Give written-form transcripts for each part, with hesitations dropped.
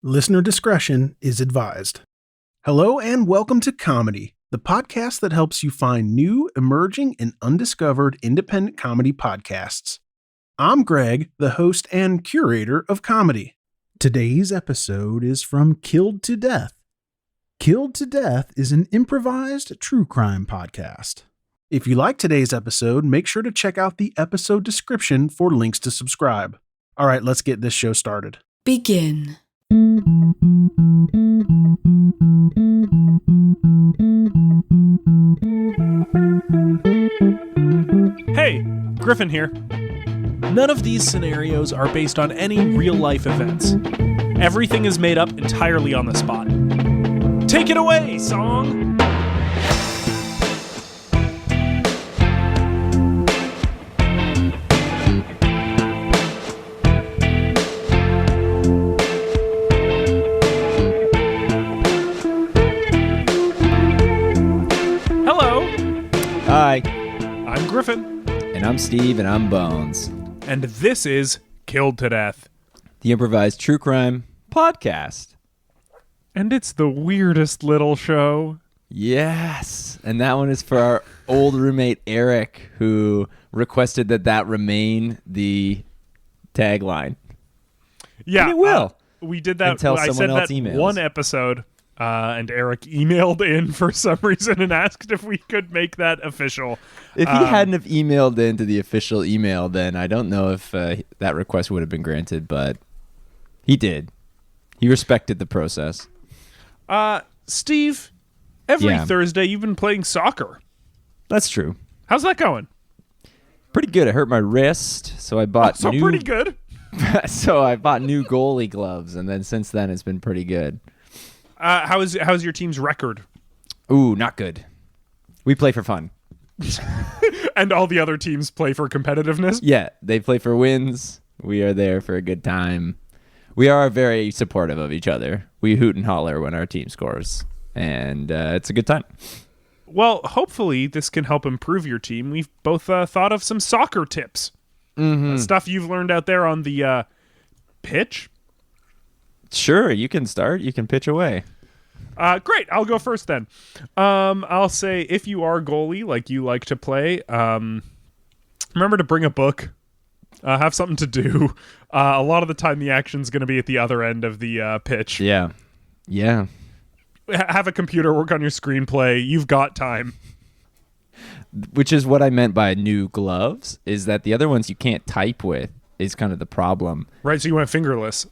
Listener discretion is advised. Hello and welcome to Comedy, the podcast that helps you find new, emerging, and undiscovered independent comedy podcasts. I'm Greg, the host and curator of comedy. Today's episode is from Killed to Death. Killed to Death is an improvised true crime podcast. If you like today's episode, make sure to check out the episode description for links to subscribe. All right, let's get this show started. Begin. Hey, Griffin here. None of these scenarios are based on any real-life events. Everything is made up entirely on the spot. Take it away, song! Hi. I'm Griffin. And I'm Steve, and I'm Bones. And this is Killed to Death, the improvised true crime podcast. And it's the weirdest little show. Yes. And that one is for our old roommate, Eric, who requested that remain the tagline. Yeah. And it will. We did that. Until I someone said else that emails. one episode, and Eric emailed in for some reason and asked if we could make that official. If he hadn't have emailed into the official email, then I don't know if that request would have been granted, but he did. He respected the process. Steve, every Yeah. Thursday you've been playing soccer. That's true. How's that going? Pretty good. I hurt my wrist, so I bought Pretty good. So I bought new goalie gloves, and then since then it's been pretty good. How's your team's record? Ooh, not good. We play for fun. And all the other teams play for competitiveness? Yeah, they play for wins. We are there for a good time. We are very supportive of each other. We hoot and holler when our team scores, and it's a good time. Well, hopefully this can help improve your team. We've both thought of some soccer tips. Stuff you've learned out there on the pitch. Sure, you can start. You can pitch away. Great. I'll go first then. I'll say if you are goalie, like you like to play, remember to bring a book. Have something to do. A lot of the time the action's going to be at the other end of the pitch. Yeah. Have a computer work on your screenplay. You've got time. Which is what I meant by new gloves, is that the other ones you can't type with is kind of the problem. Right, so you went fingerless.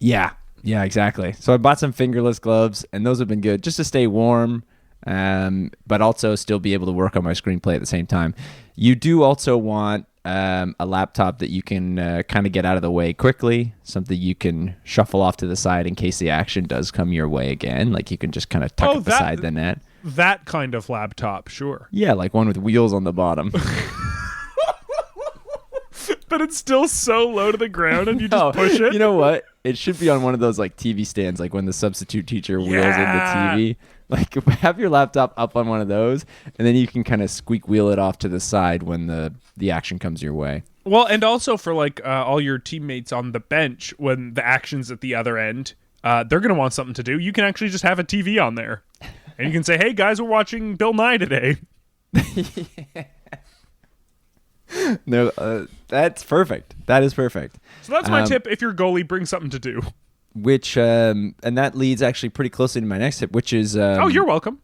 Yeah, exactly. So I bought some fingerless gloves, and those have been good just to stay warm, but also still be able to work on my screenplay at the same time. You do also want a laptop that you can kind of get out of the way quickly, something you can shuffle off to the side in case the action does come your way again. Like you can just kind of tuck it beside the net. That kind of laptop, sure. Yeah, like one with wheels on the bottom. But it's still so low to the ground and you just push it. You know what? It should be on one of those like TV stands, like when the substitute teacher wheels in the TV. Like have your laptop up on one of those, and then you can kind of squeak wheel it off to the side when the action comes your way. Well, and also for like all your teammates on the bench, when the action's at the other end, they're going to want something to do. You can actually just have a TV on there. And you can say, hey guys, we're watching Bill Nye today. No, that's perfect. That is perfect. So that's my tip. If you're goalie, bring something to do. Which, and that leads actually pretty closely to my next tip, which is... oh, you're welcome.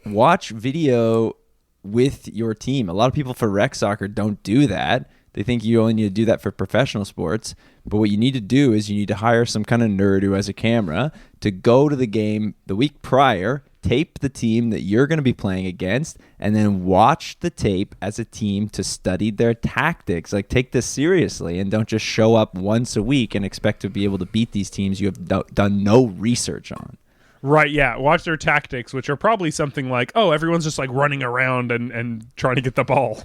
Watch video with your team. A lot of people for rec soccer don't do that. They think you only need to do that for professional sports. But what you need to do is you need to hire some kind of nerd who has a camera to go to the game the week prior, tape the team that you're going to be playing against, and then watch the tape as a team to study their tactics. Like, take this seriously and don't just show up once a week and expect to be able to beat these teams you have done no research on. Right, yeah. Watch their tactics, which are probably something like, oh, everyone's just like running around and trying to get the ball.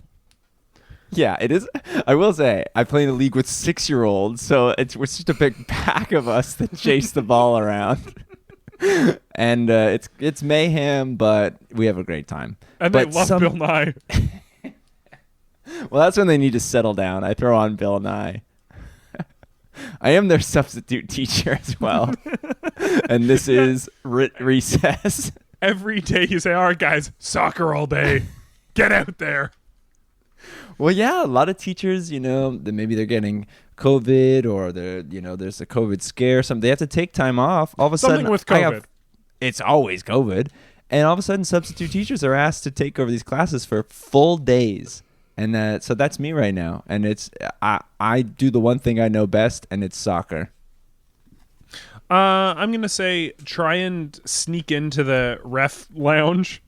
Yeah, it is. I will say, I play in a league with 6-year-olds, so it's just a big pack of us that chase the ball around. And it's mayhem, but we have a great time. And they love Bill Nye. Well, that's when they need to settle down. I throw on Bill Nye. I am their substitute teacher as well. And this is recess. Every day you say, all right, guys, soccer all day. Get out there. Well, yeah, a lot of teachers, maybe they're getting COVID or there's a COVID scare. They have to take time off. All of a Something sudden, with COVID. It's always COVID. And all of a sudden, substitute teachers are asked to take over these classes for full days. And so that's me right now. And I do the one thing I know best, and it's soccer. I'm going to say try and sneak into the ref's lounge,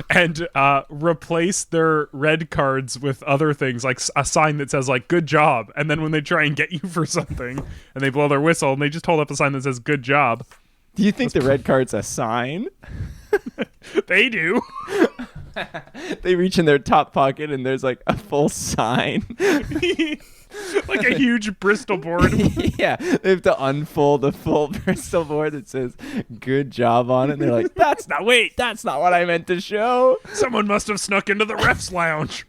and replace their red cards with other things, like a sign that says, like, good job. And then when they try and get you for something and they blow their whistle and they just hold up a sign that says good job. Do you think the red card's a sign? They do. They reach in their top pocket and there's like a full sign. Like a huge Bristol board. Yeah, they have to unfold the full Bristol board that says good job on it. And they're like, that's not what I meant to show. Someone must have snuck into the ref's lounge.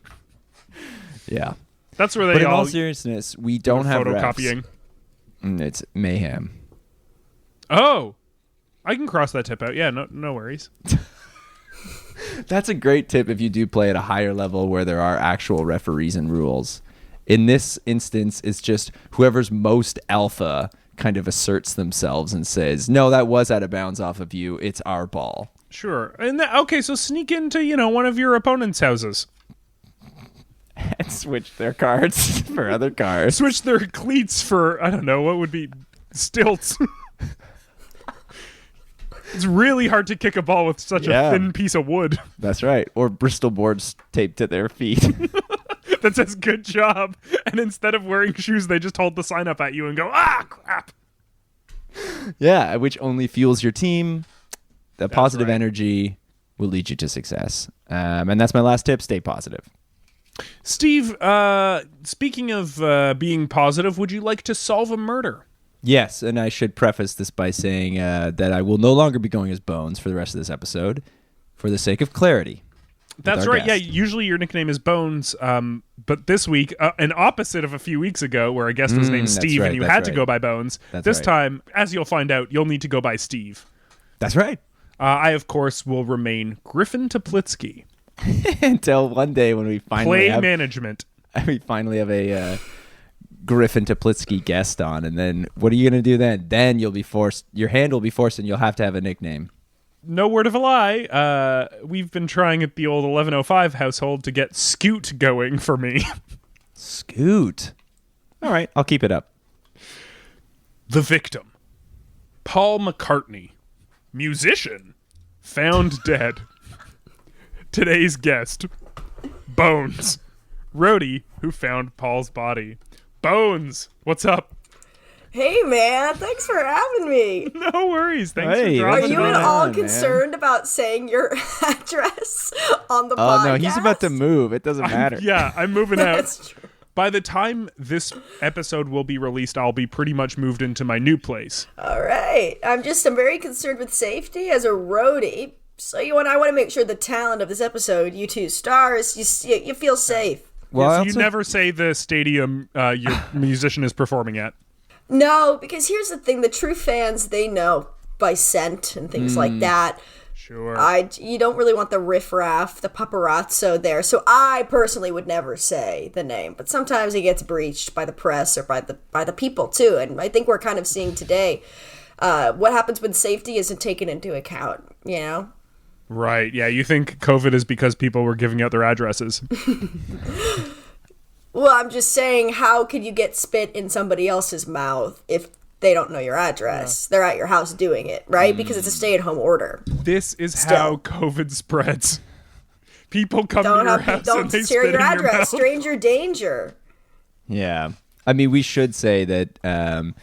Yeah. That's where they but in all seriousness, we don't have photocopying. It's mayhem. Oh, I can cross that tip out. Yeah, no worries. That's a great tip if you do play at a higher level where there are actual referees and rules. In this instance, it's just whoever's most alpha kind of asserts themselves and says, no, that was out of bounds off of you. It's our ball. Sure. And okay, so sneak into, one of your opponent's houses. And switch their cards for other cards. Switch their cleats for, I don't know, what would be stilts. It's really hard to kick a ball with such a thin piece of wood. That's right. Or Bristol boards taped to their feet. That says good job. And instead of wearing shoes, they just hold the sign up at you and go, ah, crap. Yeah, which only fuels your team. The positive right. energy will lead you to success. And that's my last tip. Stay positive. Steve, speaking of being positive, would you like to solve a murder? Yes, and I should preface this by saying that I will no longer be going as Bones for the rest of this episode for the sake of clarity. That's right. Guest. Yeah, usually your nickname is Bones, but this week, an opposite of a few weeks ago where a guest was named Steve and you had to go by Bones. This time, as you'll find out, you'll need to go by Steve. That's right. I, of course, will remain Griffin Toplitsky. Until one day when we finally management. We finally have a Griffin Toplitsky guest on, and then what are you going to do then? Then you'll be forced, your hand will be forced, and you'll have to have a nickname. No word of a lie. We've been trying at the old 1105 household to get Scoot going for me. Scoot. All right, I'll keep it up. The victim. Paul McCartney. Musician. Found dead. Today's guest. Bones. Roadie who found Paul's body. Bones, what's up? Hey, man. Thanks for having me. No worries. Thanks for Are dropping you by. at all concerned about saying your address on the podcast? Oh, no, he's about to move. It doesn't matter. I'm moving out. That's true. By the time this episode will be released, I'll be pretty much moved into my new place. All right. I'm very concerned with safety as a roadie. So I want to make sure the talent of this episode, you two stars, you feel safe. Well, you never say the stadium your musician is performing at. No, because here's the thing. The true fans, they know by scent and things like that. Sure. You don't really want the riffraff, the paparazzo there. So I personally would never say the name. But sometimes it gets breached by the press or by the people, too. And I think we're kind of seeing today what happens when safety isn't taken into account, Right. Yeah. You think COVID is because people were giving out their addresses. Well, I'm just saying, how could you get spit in somebody else's mouth if they don't know your address? Yeah. They're at your house doing it, right? Because it's a stay-at-home order. This is how COVID spreads. People come to your house and they spit in your mouth. Don't share your address. Stranger danger. Yeah. I mean, we should say that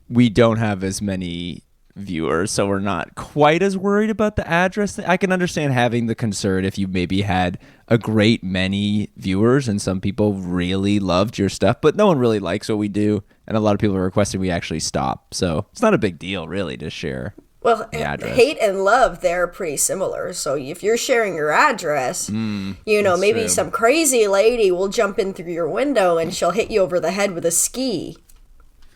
we don't have as many viewers, so we're not quite as worried about the address. I can understand having the concern if you maybe had a great many viewers and some people really loved your stuff, but no one really likes what we do, and a lot of people are requesting we actually stop. So it's not a big deal, really, to share. Well, hate and love, they're pretty similar. So if you're sharing your address, maybe true. some crazy lady will jump in through your window and she'll hit you over the head with a ski.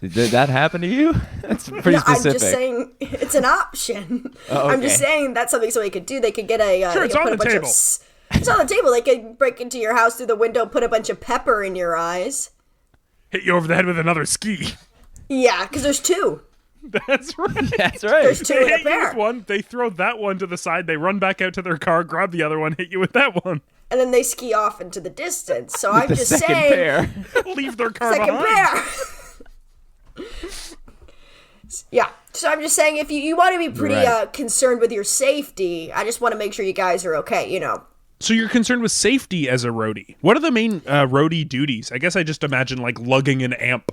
Did that happen to you? That's pretty No, specific. I'm just saying it's an option. Oh, I'm just okay. saying that's something somebody could do. They could get a. Sure, they it's could on put a the bunch table. It's on the table. They could break into your house through the window, put a bunch of pepper in your eyes. Hit you over the head with another ski. Yeah, because there's two. That's right. That's right. There's two They in a hit you pair. with one, they throw that one to the side, they run back out to their car, grab the other one, hit you with that one. And then they ski off into the distance. So I'm The just second saying. pair. Leave their car Second behind. pair. Yeah. So I'm just saying if you want to be pretty Right. concerned with your safety, I just want to make sure you guys are okay, you know. So you're concerned with safety as a roadie. What are the main roadie duties? I guess I just imagine like lugging an amp.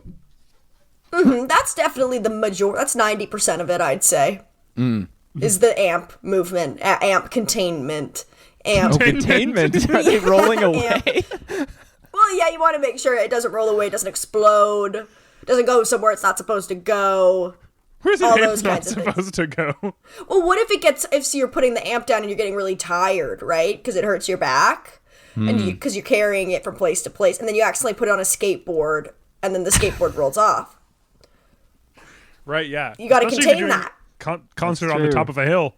That's definitely the that's 90% of it, I'd say. Is the amp movement, amp containment, amp. Oh, containment. Are they rolling away? Well, yeah, you want to make sure it doesn't roll away, it doesn't explode, doesn't go somewhere it's not supposed to go. Where's an All amp those not kinds of things. supposed to go? Well, what if you're putting the amp down and you're getting really tired, right? Because it hurts your back, and because you're carrying it from place to place, and then you accidentally put it on a skateboard, and then the skateboard rolls off. Right, yeah. You gotta Especially if contain you're doing that. Concert That's on the true. top of a hill.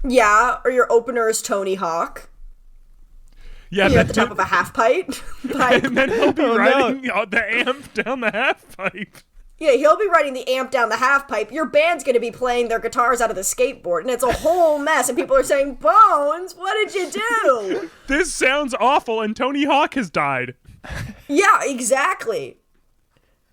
Yeah, or your opener is Tony Hawk. Yeah, You're at the top of a half pipe. and then he'll be Oh, no. riding the amp down the half pipe. Yeah, he'll be riding the amp down the half pipe. Your band's going to be playing their guitars out of the skateboard, and it's a whole mess. And people are saying, "Bones, what did you do?" This sounds awful, and Tony Hawk has died. Yeah, exactly.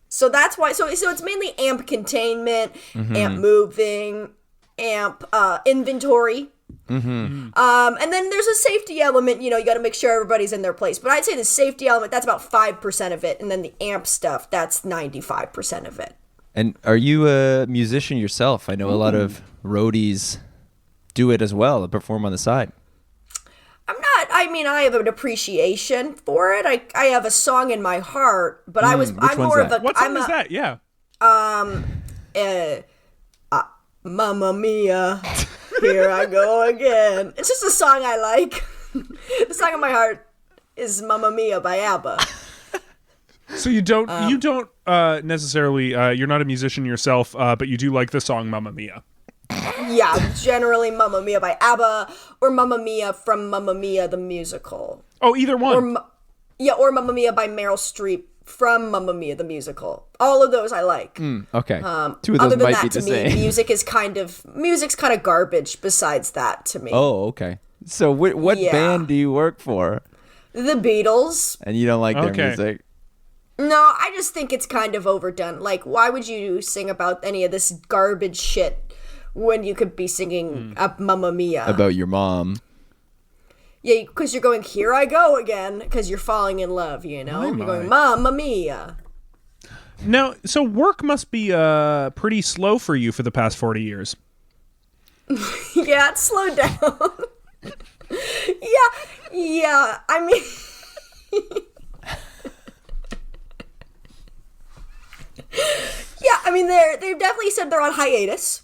So that's why. So it's mainly amp containment, amp moving, amp inventory. And then there's a safety element. You know, you got to make sure everybody's in their place. But I'd say the safety element, that's about 5% of it, and then the amp stuff, that's 95% of it. And are you a musician yourself? I know a lot of roadies do it as well, perform on the side. I'm not. I mean, I have an appreciation for it. I have a song in my heart, but I'm one's more of that? a. What song I'm is a, that? Yeah. Mamma Mia, here I go again. It's just a song I like. The song in my heart is Mamma Mia by ABBA. So you don't necessarily you're not a musician yourself, but you do like the song Mamma Mia. Yeah, generally Mamma Mia by ABBA or Mamma Mia from Mamma Mia the musical. Oh, either one. Or Mamma Mia by Meryl Streep from Mamma Mia the musical. All of those I like. Okay. Two of those Other than might that, be to the me, same. music's kind of garbage. Besides that, to me, Oh, okay. So what Yeah. band do you work for? the Beatles. And you don't like their Okay. music? No, I just think it's kind of overdone. Like, why would you sing about any of this garbage shit when you could be singing Mamma Mia? About your mom. Yeah, because you're going, here I go again, because you're falling in love, you know? You're going, Mamma Mia. Now, so work must be pretty slow for you for the past 40 years. Yeah, it's slowed down. yeah, I mean... Yeah, I mean, they've definitely said they're on hiatus.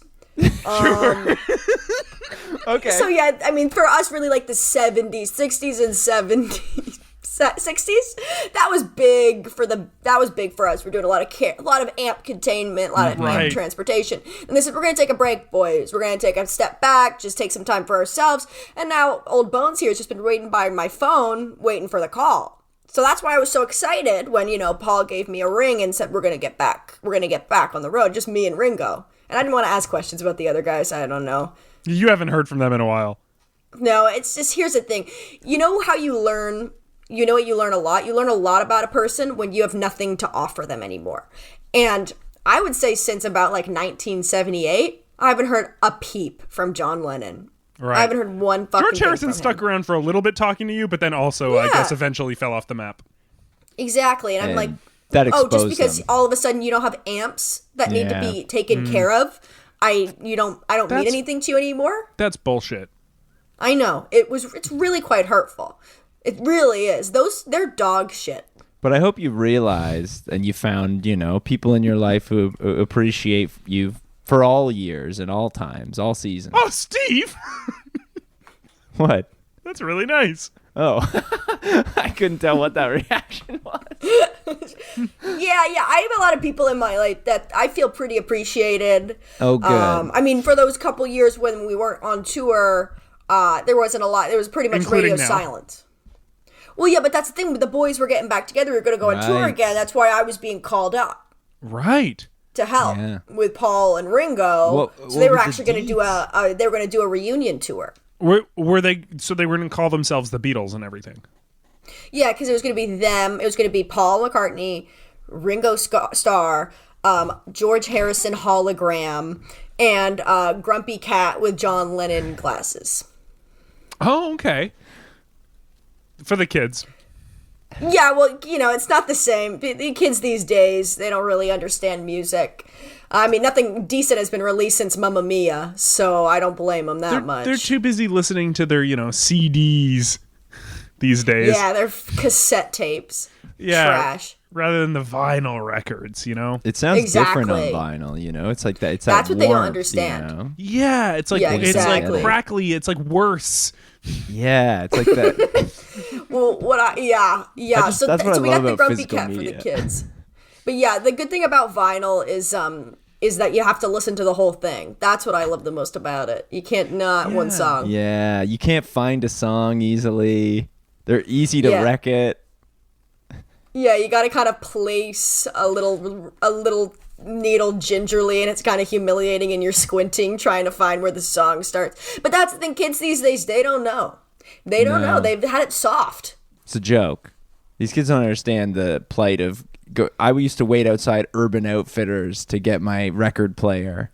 Okay. So yeah, I mean, for us, really like the 70s, 60s and 70s, 60s, that was big for us. We're doing a lot of amp containment, a lot of Right. amp transportation. And they said, we're going to take a break, boys. We're going to take a step back, just take some time for ourselves. And now old Bones here has just been waiting by my phone, waiting for the call. So that's why I was so excited when, Paul gave me a ring and said, we're going to get back. We're going to get back on the road, just me and Ringo. And I didn't want to ask questions about the other guys. I don't know. You haven't heard from them in a while. No, it's just, here's the thing. You know how you learn, you know what you learn a lot? You learn a lot about a person when you have nothing to offer them anymore. And I would say since about like 1978, I haven't heard a peep from John Lennon. Right. I haven't heard one fucking George thing Harrison from stuck him. around for a little bit talking to you, but then also, I Yeah. guess, eventually fell off the map. Exactly. And I'm And like, that oh, exposed just because them. all of a sudden you don't have amps that need to Yeah. be taken care of, I don't mean That's- anything to you anymore. That's bullshit. I know. It's really quite hurtful. It really is. They're dog shit. But I hope you realized and you found, people in your life who appreciate you for all years and all times, all seasons. Oh, Steve! What? That's really nice. Oh, I couldn't tell what that reaction was. Yeah. I have a lot of people in my life that I feel pretty appreciated. Oh, good. I mean, for those couple years when we weren't on tour, there wasn't a lot. There was pretty much Including radio now. silence. Well, yeah, but that's the thing. The boys were getting back together. We were going to go on tour Right. again. That's why I was being called up Right. to help Yeah. with Paul and Ringo. What so they were was the actually going to do they were going to do a reunion tour. Were they? So they were going to call themselves the Beatles and everything. Yeah, because it was going to be them. It was going to be Paul McCartney, Ringo Starr, George Harrison hologram, and Grumpy Cat with John Lennon glasses. Oh, okay. For the kids. Yeah, well, it's not the same. The kids these days, they don't really understand music. I mean, nothing decent has been released since Mamma Mia, so I don't blame them that much. They're too busy listening to their, CDs these days. Yeah, they're cassette tapes. Yeah. Trash. Rather than the vinyl records, It sounds different on Exactly. vinyl, It's like that. It's That's that what they don't warmth, understand. Yeah, it's like Yeah, it's exactly. like crackly. It's like worse. Yeah, it's like that. Well, that's So what I we love got the about Grumpy physical Cat media. for the kids. But yeah, the good thing about vinyl is that you have to listen to the whole thing. That's what I love the most about it. You can't not one song. Yeah, you can't find a song easily. They're easy to Yeah. wreck it. Yeah, you got to kind of place a little needle gingerly, and it's kind of humiliating, and you're squinting trying to find where the song starts. But that's the thing, kids these days, they don't know. They don't know. They've had it soft. It's a joke. These kids don't understand the plight of. I used to wait outside Urban Outfitters to get my record player,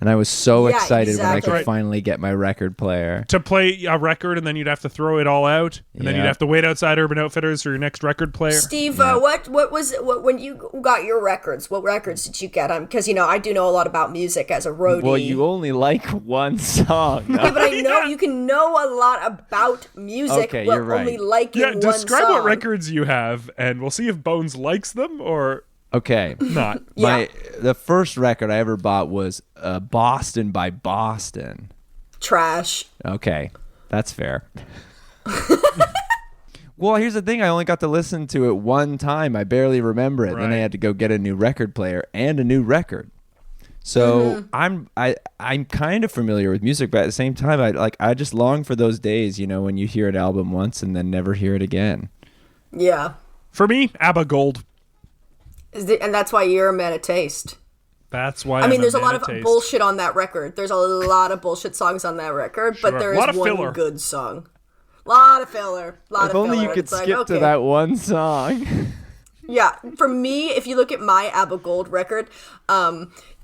and I was so Yeah, excited when I exactly. could finally get my record player. To play a record, and then you'd have to throw it all out, and then you'd Yeah. have to wait outside Urban Outfitters for your next record player. Steve, what when you got your records? What records did you get? Because I do know a lot about music as a roadie. Well, you only like one song. Yeah, but I know you can know a lot about music. Okay, while you're right. Only liking Yeah, one describe song. what records you have, and we'll see if Bones likes them or Okay. not. Yeah. The first record I ever bought was Boston by Boston. Trash. Okay, that's fair. Well, here's the thing. I only got to listen to it one time. I barely remember it. Then I Right. had to go get a new record player and a new record. So I'm kind of familiar with music, but at the same time, I just long for those days, when you hear an album once and then never hear it again. Yeah. For me, ABBA Gold. And that's why you're a man of taste. That's why I mean, there's a man lot of taste. bullshit on that record. There's a lot of bullshit songs on that record, Sure. but there Lot is of one filler. good song. Lot of filler. If only you could skip to that one song. Yeah, for me, if you look at my ABBA Gold record,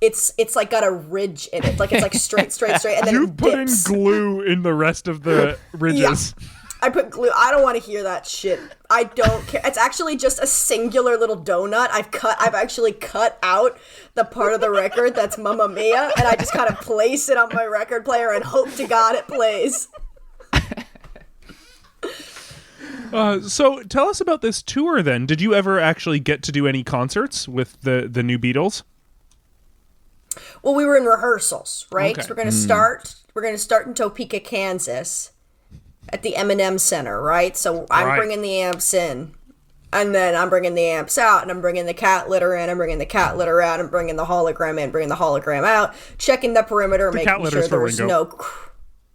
it's like got a ridge in it. Like it's like straight, and then You it put in dips. glue in the rest of the ridges. I put glue. I don't want to hear that shit. I don't care. It's actually just a singular little donut. I've actually cut out the part of the record that's Mamma Mia, and I just kind of place it on my record player and hope to God it plays. So tell us about this tour then. Did you ever actually get to do any concerts with the new Beatles? Well, we were in rehearsals, right? Okay. So we're gonna start. We're gonna start in Topeka, Kansas, at the M&M Center, right? So I'm Right. bringing the amps in, and then I'm bringing the amps out, and I'm bringing the cat litter in, I'm bringing the cat litter out, I'm bringing the hologram in, bringing the hologram out, checking the perimeter, cat making litter's sure for there's Ringo. no.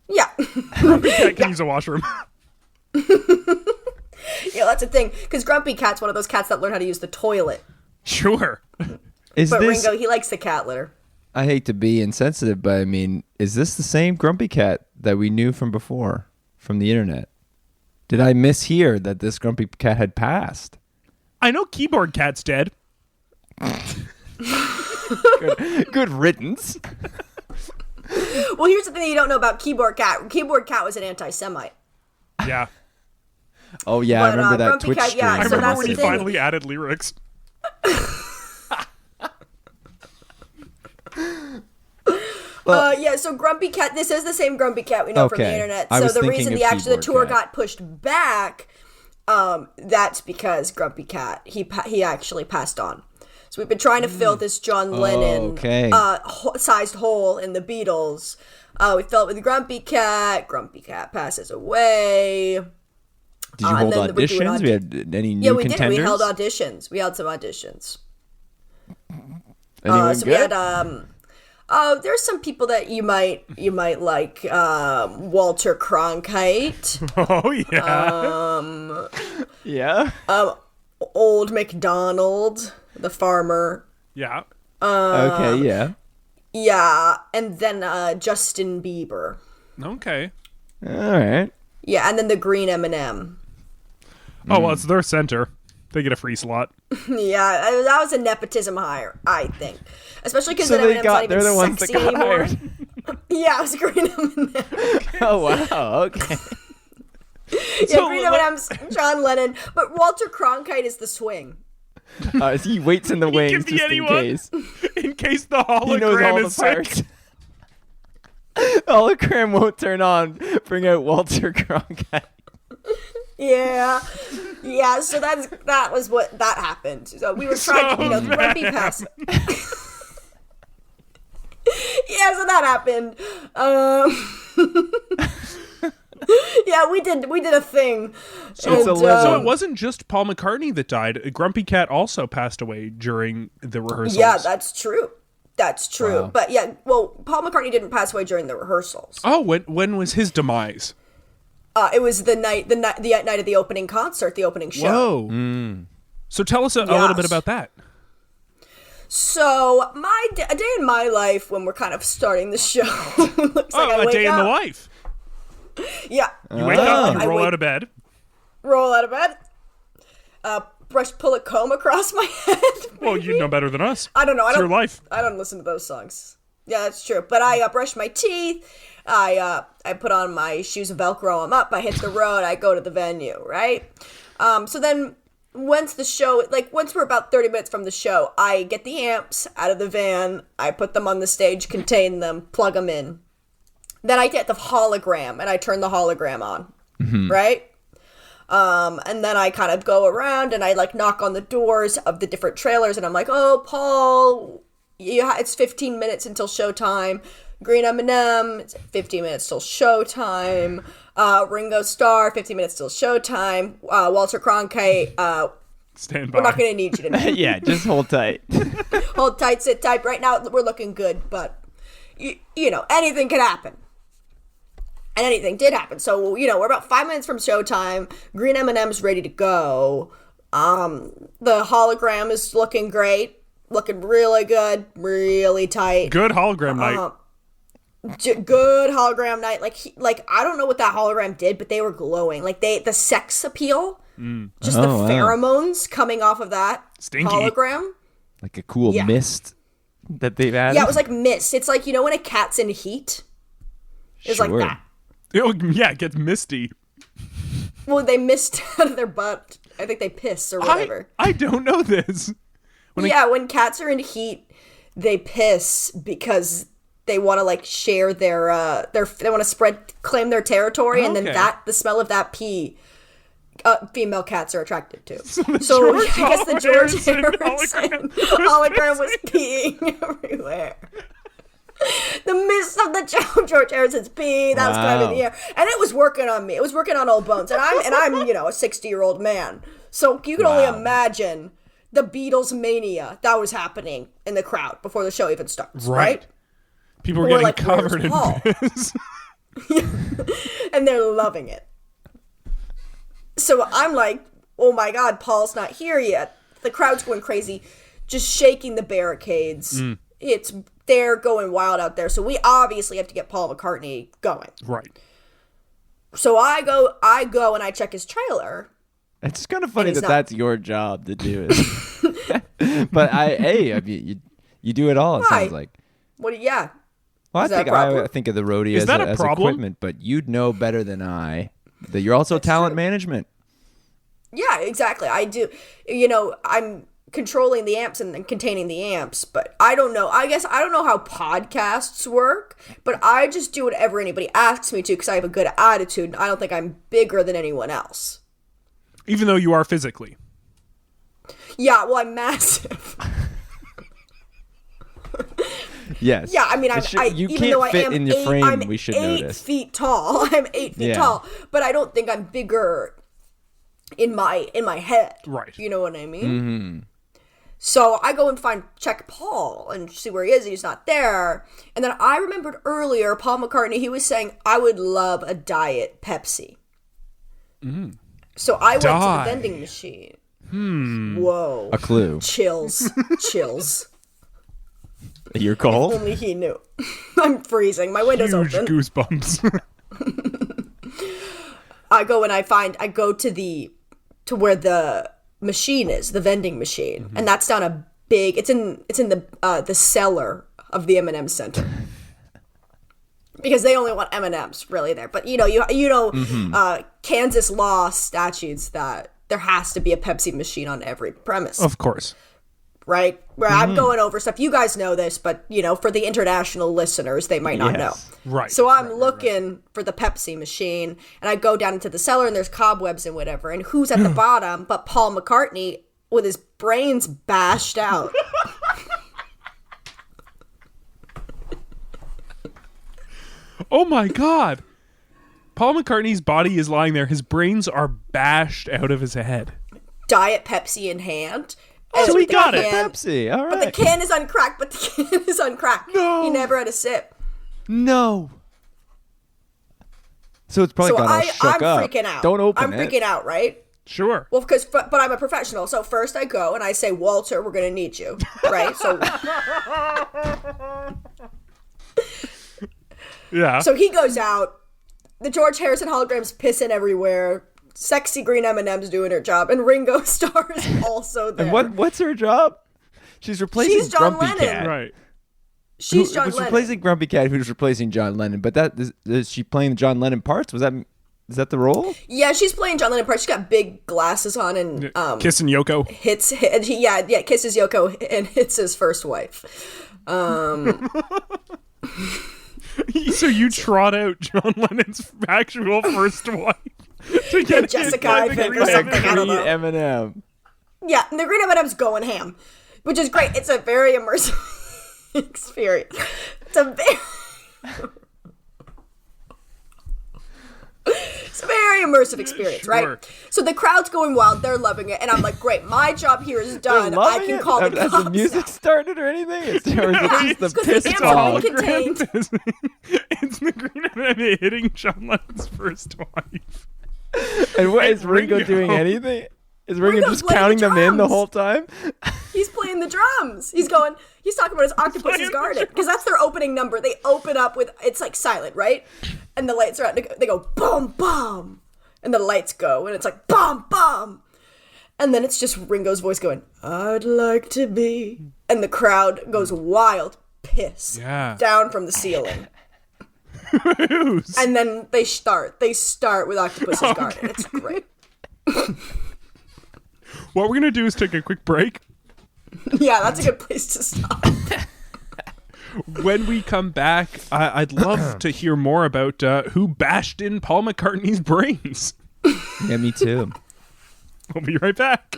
Yeah, Grumpy Cat can use a washroom. yeah, that's a thing. Because Grumpy Cat's one of those cats that learn how to use the toilet, Sure. Is but this? Ringo, he likes the cat litter. I hate to be insensitive, but I mean, is this the same Grumpy Cat that we knew from before, from the internet? Did I mishear that this Grumpy Cat had passed? I know Keyboard Cat's dead. Good riddance. Well, here's the thing that you don't know about Keyboard Cat. Keyboard Cat was an anti-Semite. Yeah. Oh yeah, I But, remember that Grumpy Twitch Cat, stream. yeah, I so remember that's when the he thing. finally added lyrics. Yeah, so Grumpy Cat, this is the same Grumpy Cat we know from the Okay. internet. I So was the thinking reason of the Keyboard tour Cat. got pushed back, that's because Grumpy Cat, he actually passed on. So we've been trying to fill this John Lennon Okay. sized hole in the Beatles. We filled it with Grumpy Cat. Grumpy Cat passes away. Did you hold and then we do an auditions? We had any new Yeah, we contenders? did. We held auditions. We had some auditions. Anyone So good? we had there's some people that you might like. Walter Cronkite, Oh yeah. Yeah. Old MacDonald, the farmer. Yeah. Okay, yeah. Yeah, and then Justin Bieber. Okay. All right. Yeah, and then the Green M&M. Oh well, it's their center. They get a free slot. Yeah, that was a nepotism hire, I think. Especially because So the M&M's not even they're the ones that sexy got anymore. hired. Yeah, it was Green M&M. Oh, wow. Okay. Yeah, Green M&M's John Lennon. But Walter Cronkite is the swing. He waits in the He wings can be just in anyone. case. In case the He knows all hologram the is sick. parts. Hologram won't turn on. Bring out Walter Cronkite. Yeah. Yeah, so that was what that happened. So we were trying to, run me past. Yeah, so that happened. Yeah, we did a thing. So, It's a legend. so it wasn't just Paul McCartney that died. Grumpy Cat also passed away during the rehearsals. Yeah, that's true. That's true. Wow. But yeah, well, Paul McCartney didn't pass away during the rehearsals. Oh, when was his demise? It was the night of the opening concert, the opening show. Whoa. So tell us a little bit about that. So a day in my life when we're kind of starting the show. Looks like I A wake day in the up. life. Yeah. You wake up, I you roll wake- out of bed. Roll out of bed. Pull a comb across my head. Well, you know better than us. I don't know. It's your life. I don't listen to those songs. Yeah, that's true. But I brush my teeth. I put on my shoes of Velcro. I'm up. I hit the road. I go to the venue. Right. So then once we're about 30 minutes from the show, I get the amps out of the van. I put them on the stage, contain them, plug them in. Then I get the hologram and I turn the hologram on. Right. And then I kind of go around and I knock on the doors of the different trailers and I'm like, oh, Paul, it's 15 minutes until showtime. Green M&M, it's 15 minutes till showtime. Ringo Starr, 15 minutes till showtime. Walter Cronkite, Stand by. we're not going to need you tonight. Yeah, just hold tight. Hold tight, sit tight. Right now we're looking good, but anything can happen. And anything did happen. So, we're about 5 minutes from showtime. Green M&M's ready to go. The hologram is looking great. Looking really good. Really tight. Good hologram night. Good hologram night. I don't know what that hologram did, but they were glowing. The sex appeal. Just the wow. pheromones coming off of that Stinky. hologram. Like a cool Yeah. mist that they've added. Yeah, it was like mist. It's like, when a cat's in heat? It's like Sure. that. Oh, yeah, it gets misty. Well, they mist out of their butt. I think they piss or whatever. I don't know this. When cats are in heat, they piss because they want to share their they want to claim their territory, and then Okay. the smell of that pee, female cats are attracted to. So George I guess the George Harrison Harrison hologram was peeing everywhere. The mist of the George Harrison's pee that was kind of in the air, and it was working on me. It was working on old bones, and I'm a 60-year-old man, so you can only imagine the Beatles mania that was happening in the crowd before the show even starts, right? People were We're getting like, covered in "Where's Paul?" piss. And they're loving it. So I'm like, oh my God, Paul's not here yet. The crowd's going crazy, just shaking the barricades. They're going wild out there. So we obviously have to get Paul McCartney going. Right. So I go and I check his trailer. It's kind of funny he's that not- that's your job to do it. But I mean, you do it all. It Why? sounds like. Yeah. Well, Is that a I problem? think of the roadie Is as, that a as problem? equipment, but you'd know better than I that you're also talent true. management. Yeah, exactly. I do. I'm controlling the amps and containing the amps, but I don't know. I guess I don't know how podcasts work, but I just do whatever anybody asks me to because I have a good attitude and I don't think I'm bigger than anyone else. Even though you are physically. Yeah, well, I'm massive. Yes. Yeah, I mean, you even can't though I fit am in your frame. I'm We should 8 notice. feet tall. I'm 8 feet Yeah. tall, but I don't think I'm bigger in my head. Right. You know what I mean? Mm-hmm. So I go and check Paul and see where he is, and he's not there. And then I remembered earlier, Paul McCartney, he was saying, I would love a Diet Pepsi. So I went to the vending machine. Whoa. A clue. Chills. You're cold? Only he knew. I'm freezing. My window's Huge open. goosebumps. I go to where the machine is, the vending machine, and that's down a big. It's in the cellar of the M&M Center because they only want M&Ms really there. But Kansas law statutes that there has to be a Pepsi machine on every premise. Of course. Right? Where I'm going over stuff. You guys know this, but, for the international listeners, they might not know. Right. So I'm looking for the Pepsi machine, and I go down into the cellar, and there's cobwebs and whatever. And who's at the bottom but Paul McCartney with his brains bashed out? Oh, my God. Paul McCartney's body is lying there. His brains are bashed out of his head. Diet Pepsi in hand. Oh, so he got it. Pepsi, all right. But the can is uncracked. No. He never had a sip. No. So it's probably got all shook up. I'm freaking out. Don't open it. I'm freaking out, right? Sure. Well, but I'm a professional. So first I go and I say, Walter, we're going to need you, right? So Yeah. So he goes out. The George Harrison hologram's pissing everywhere. Sexy Green M&M's doing her job, and Ringo Starr is also there. And what's her job? She's replacing She's John Grumpy Lennon. Cat. Right. She's John was Lennon. replacing Grumpy Cat, who was replacing John Lennon. But is she playing the John Lennon parts? Is that the role? Yeah, she's playing John Lennon part. She's got big glasses on and Kissing Yoko. kisses Yoko and hits his first wife. So you trot out John Lennon's actual first wife to get Jessica, hit by I the think, Green or something. M&M. I don't know. M&M. Yeah, and the Green M&M's going ham, which is great. It's a very immersive experience. It's a very immersive experience, Sure. right? So the crowd's going wild. They're loving it. And I'm like, great, my job here is done. I can call the Has cops the music now. started or anything? Or is it just the Because piss the ball? amp contained. It's the Green M&M hitting John Lennon's first wife. And what is Ringo Ringo. doing anything? Is Ringo Ringo's just playing counting the them in the drums. whole time? He's playing the drums. He's talking about his Octopus's Garden. Because that's their opening number. They open up with, it's like silent, right? And the lights are out. They go, boom, boom. And the lights go. And it's like, boom, boom. And then it's just Ringo's voice going, I'd like to be. And the crowd goes wild. Piss. Yeah. Down from the ceiling. And then they start with Octopus's Garden. It's great. What we're going to do is take a quick break. Yeah, that's a good place to stop. When we come back, I'd love to hear more about who bashed in Paul McCartney's brains. Yeah, me too. We'll be right back.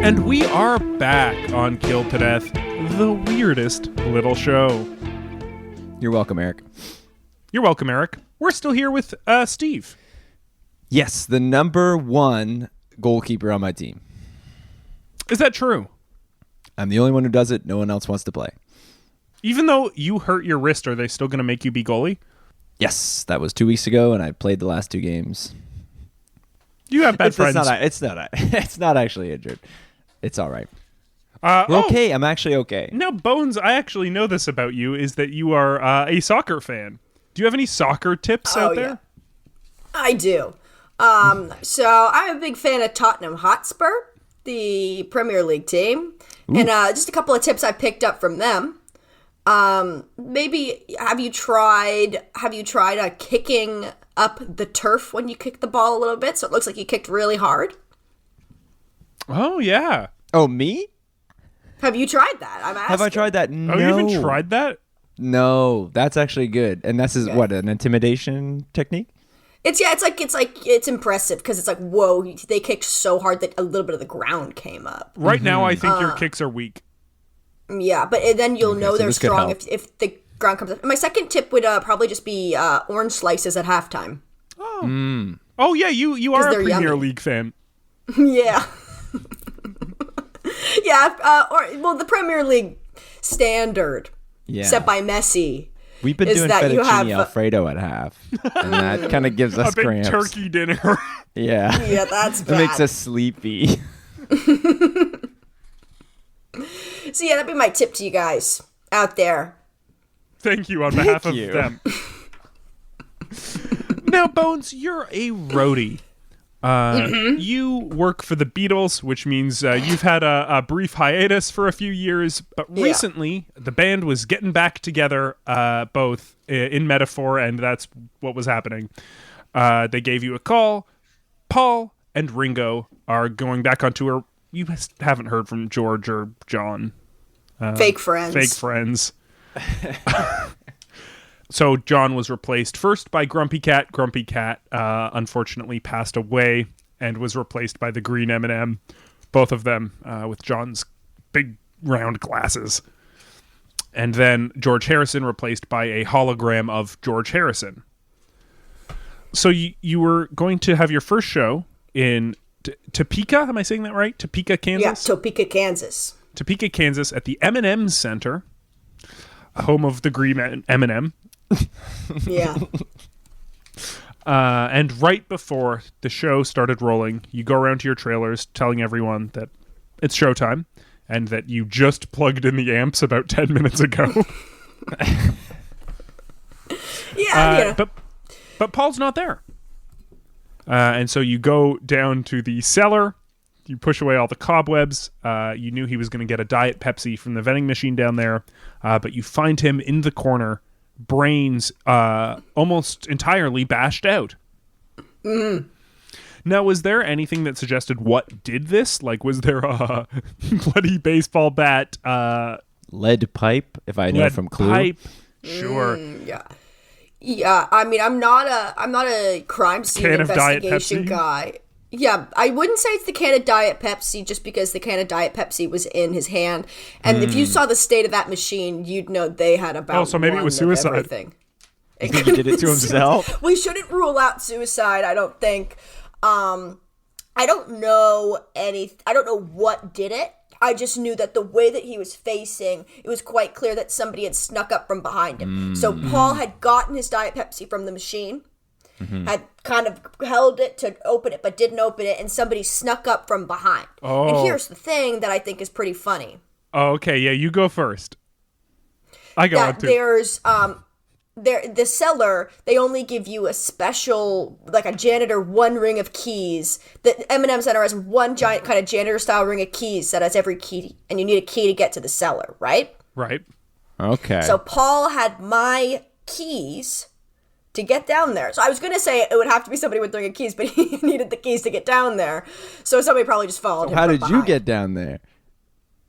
And we are back on Killed to Death, the weirdest little show. You're welcome, Eric. You're welcome, Eric. We're still here with Steve. Yes, the number one goalkeeper on my team. Is that true? I'm the only one who does it. No one else wants to play. Even though you hurt your wrist, are they still going to make you be goalie? Yes, that was 2 weeks ago, and I played the last 2 games. You have bad friends. It's not actually injured. It's all right. We're okay. I'm actually okay. Now, Bones, I actually know this about you, is that you are a soccer fan. Do you have any soccer tips out there? Yeah. I do. So I'm a big fan of Tottenham Hotspur, the Premier League team. Ooh. And just a couple of tips I picked up from them. Maybe have you tried kicking up the turf when you kick the ball a little bit so it looks like you kicked really hard? Oh, yeah. Oh, me? Have you tried that? I'm asking. Have I tried that? No. Oh, you even tried that? No, that's actually good. And this is what, an intimidation technique? It's impressive because it's like, whoa, they kicked so hard that a little bit of the ground came up. Right now, I think your kicks are weak. Yeah, but then you'll know they're strong if the ground comes up. My second tip would probably just be orange slices at halftime. Oh yeah, you are a they're Premier yummy. League fan. Yeah. Yeah, the Premier League standard set by Messi. We've been is doing that you fettuccine have, Alfredo at half, and that kind of gives us A big cramps. turkey dinner. Yeah. Yeah, that's It bad. makes us sleepy. So yeah, that'd be my tip to you guys out there. Thank you on behalf of you. them. Now, Bones, you're a roadie. You work for the Beatles, which means you've had a brief hiatus for a few years. But recently, the band was getting back together, both in metaphor, and that's what was happening. They gave you a call. Paul and Ringo are going back on tour. You haven't heard from George or John. Fake friends. Fake friends. So John was replaced first by Grumpy Cat. Grumpy Cat unfortunately passed away and was replaced by the Green M&M. Both of them with John's big round glasses. And then George Harrison replaced by a hologram of George Harrison. So you were going to have your first show in Topeka. Am I saying that right? Topeka, Kansas? Yeah, Topeka, Kansas. Topeka, Kansas at the M&M Center, home of the Green M&M. Yeah. And right before the show started rolling, you go around to your trailers telling everyone that it's showtime and that you just plugged in the amps about 10 minutes ago. Yeah. But Paul's not there. And so you go down to the cellar. You push away all the cobwebs. You knew he was going to get a Diet Pepsi from the vending machine down there. But you find him in the corner, brains almost entirely bashed out. Now, was there anything that suggested what did this? Like, was there a bloody baseball bat? Lead pipe, if I know from Clue. Pipe? Sure. Yeah. Yeah, I mean, I'm not a crime scene Can of Diet investigation Pepsi? guy. Yeah, I wouldn't say it's the can of Diet Pepsi just because the can of Diet Pepsi was in his hand. And if you saw the state of that machine, you'd know they had about so maybe it was one of suicide. everything. You think he did it to himself? We shouldn't rule out suicide, I don't think. I don't know what did it. I just knew that the way that he was facing, it was quite clear that somebody had snuck up from behind him. So Paul had gotten his Diet Pepsi from the machine, had kind of held it to open it, but didn't open it, and somebody snuck up from behind. Oh. And here's the thing that I think is pretty funny. Oh, okay, yeah, you go first. I go on That too. there's the cellar, they only give you a special, like a janitor, one ring of keys. The M&M Center has one giant kind of janitor-style ring of keys that has every key, and you need a key to get to the cellar, right? Right. Okay. So Paul had my keys to get down there. So I was going to say it would have to be somebody with the ring of keys, but he needed the keys to get down there. So somebody probably just followed him How from did you behind. get down there?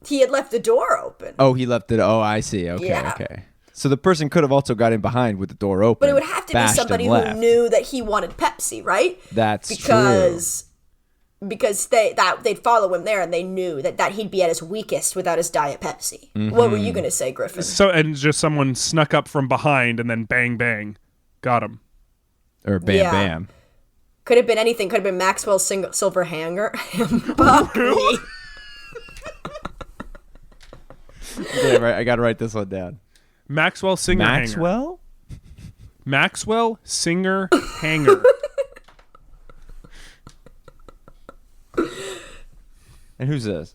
He had left the door open. Oh, he left it. Oh, I see. Okay, Yeah. okay. So the person could have also got in behind with the door open. But it would have to be bashed somebody and who left. knew that he wanted Pepsi, right? That's because they'd follow him there and they knew that he'd be at his weakest without his Diet Pepsi. What were you going to say, Griffin? So, and just someone snuck up from behind and then bang, bang, got him. true. Or bam, Yeah. bam. Could have been anything. Could have been Maxwell's silver hanger. Puppy. Yeah, right, I got to write this one down. Maxwell Singer Hanger. Maxwell? Maxwell Singer Hanger. And who's this?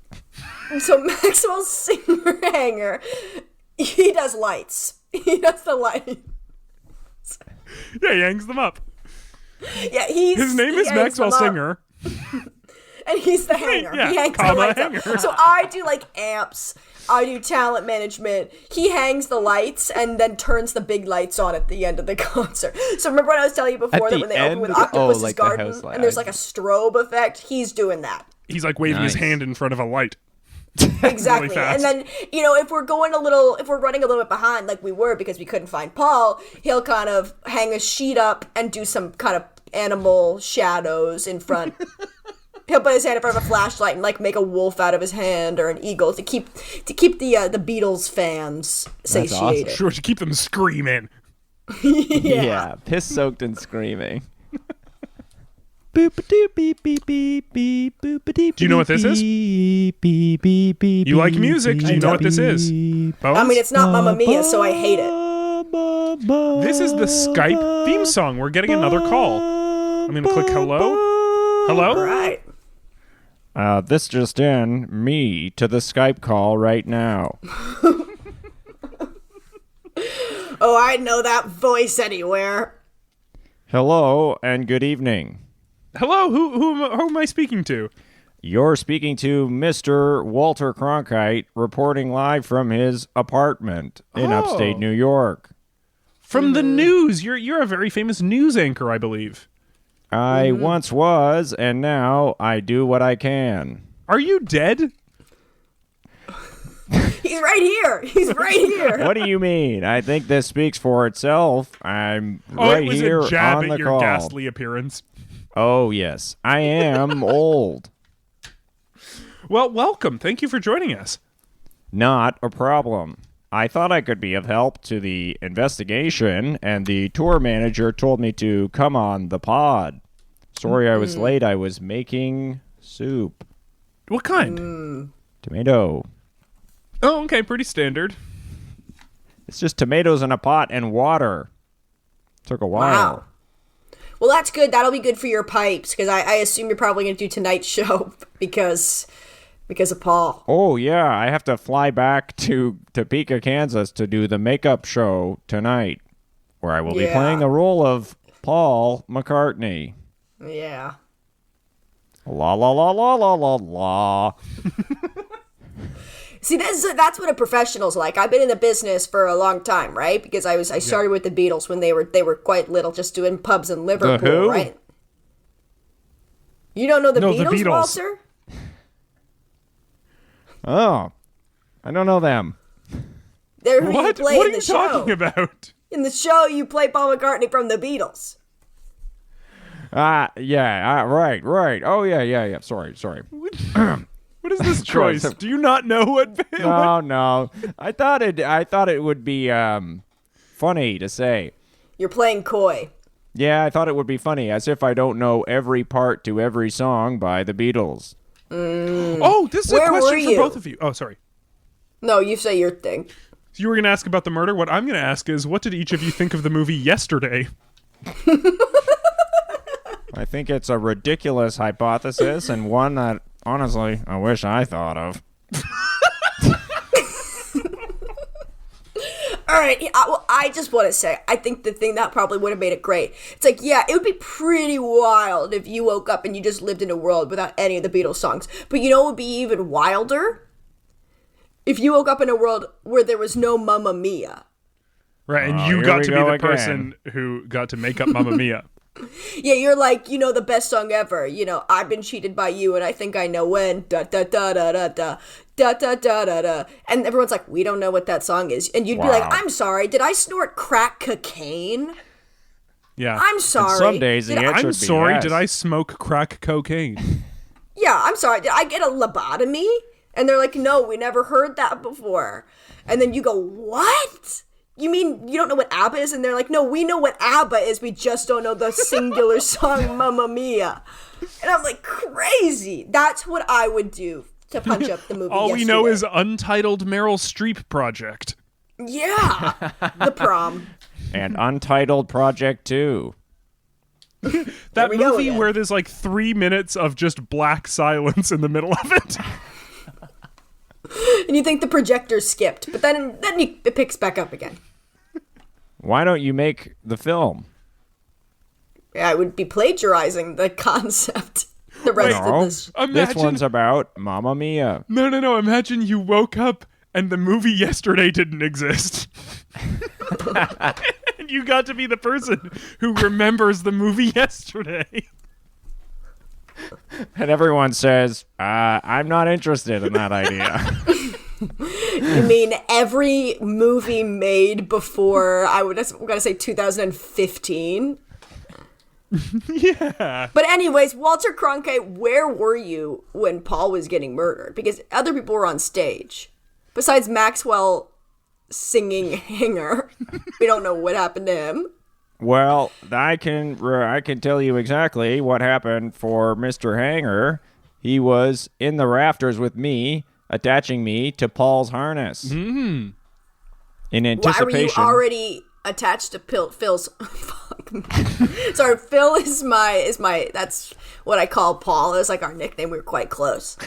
So Maxwell's silver hanger, he does lights. He does the light. Yeah, he hangs them up. Yeah, His name is Maxwell Singer. And he's the hanger. Yeah, He hangs the comma lights hanger. up. So I do like amps. I do talent management. He hangs the lights and then turns the big lights on at the end of the concert. So remember what I was telling you before At that the when they open end? with Oh, Octopus's like the Garden house light. and there's like a strobe effect? He's doing that. He's like waving his Nice. hand in front of a light. Exactly. Really fast. And then, if we're running a little bit behind like we were because we couldn't find Paul, he'll kind of hang a sheet up and do some kind of animal shadows in front. He'll put his hand in front of a flashlight and like make a wolf out of his hand or an eagle to keep the Beatles fans satiated. awesome. Sure, to keep them screaming. Yeah, piss soaked and screaming. Do you know what this is? You like music. Do you know what this is? Bones? I mean, it's not Mamma Mia, so I hate it. This is the Skype theme song. We're getting another call. I'm going to click hello. Hello? All right. This just in, me to the Skype call right now. Oh, I know that voice anywhere. Hello and good evening. Hello? Who am I speaking to? You're speaking to Mr. Walter Cronkite, reporting live from his apartment in upstate New York. From the news. You're a very famous news anchor, I believe. I once was, and now I do what I can. Are you dead? He's right here. He's right here. What do you mean? I think this speaks for itself. I'm right it was here a jab on at the your call. ghastly appearance. Oh, yes. I am old. Well, welcome. Thank you for joining us. Not a problem. I thought I could be of help to the investigation, and the tour manager told me to come on the pod. Sorry I was late. I was making soup. What kind? Tomato. Oh, okay. Pretty standard. It's just tomatoes in a pot and water. Took a while. Wow. Well, that's good. That'll be good for your pipes, because I assume you're probably going to do tonight's show because of Paul. Oh, yeah. I have to fly back to Topeka, Kansas to do the makeup show tonight, where I will be playing the role of Paul McCartney. Yeah. La la la la la la la. See, that's what a professional's like. I've been in the business for a long time, right? Because I started with the Beatles when they were quite little, just doing pubs in Liverpool, who? right? You don't know the No, Beatles, the Beatles. Walter? Oh, I don't know them. They're who you What? play What in are the you show. talking about? In the show, you play Paul McCartney from the Beatles. Yeah, right. Oh, yeah. Sorry. What is this choice? Do you not know what? No. I thought it would be funny to say. You're playing coy. Yeah, I thought it would be funny, as if I don't know every part to every song by the Beatles. Oh, this is Where a were question for you? both of you. Oh, sorry. No, you say your thing. So you were going to ask about the murder. What I'm going to ask is, what did each of you think of the movie Yesterday? I think it's a ridiculous hypothesis, and one that, honestly, I wish I thought of. All right, I just want to say, I think the thing that probably would have made it great, it's like, yeah, it would be pretty wild if you woke up and you just lived in a world without any of the Beatles songs. But you know what would be even wilder? If you woke up in a world where there was no Mamma Mia. Right, and Oh, you here got we to be go the again. person who got to make up Mamma Mia. Yeah, you're like, the best song ever. I've been cheated by you and I think I know when. Da da da da da da da da da da da. And everyone's like, we don't know what that song is. And you'd be like, I'm sorry, did I snort crack cocaine? Yeah. I'm sorry. Some days the Did I- answer I'm would be sorry, yes. did I smoke crack cocaine? Yeah, I'm sorry, did I get a lobotomy? And they're like, no, we never heard that before. And then you go, what? You mean you don't know what ABBA is? And they're like, no, we know what ABBA is. We just don't know the singular song Mamma Mia. And I'm like, crazy. That's what I would do to punch up the movie All we know Yesterday. is Untitled Meryl Streep Project. Yeah, the prom. And Untitled Project 2. That we go movie again. where there's like 3 minutes of just black silence in the middle of it. And you think the projector skipped, but then it picks back up again. Why don't you make the film? Yeah, I would be plagiarizing the concept. The rest No, of this. this Imagine- one's about Mamma Mia. No. Imagine you woke up and the movie Yesterday didn't exist. And you got to be the person who remembers the movie Yesterday. And everyone says, I'm not interested in that idea. You mean every movie made before, I'm going to say 2015? Yeah. But anyways, Walter Cronkite, where were you when Paul was getting murdered? Because other people were on stage. Besides Maxwell singing Hanger. We don't know what happened to him. Well, I can tell you exactly what happened for Mr. Hanger. He was in the rafters with me, attaching me to Paul's harness. Mm-hmm. In anticipation. Why were you already attached to Phil's? Fuck. Sorry, Phil is my. That's what I call Paul. It was like our nickname. We were quite close.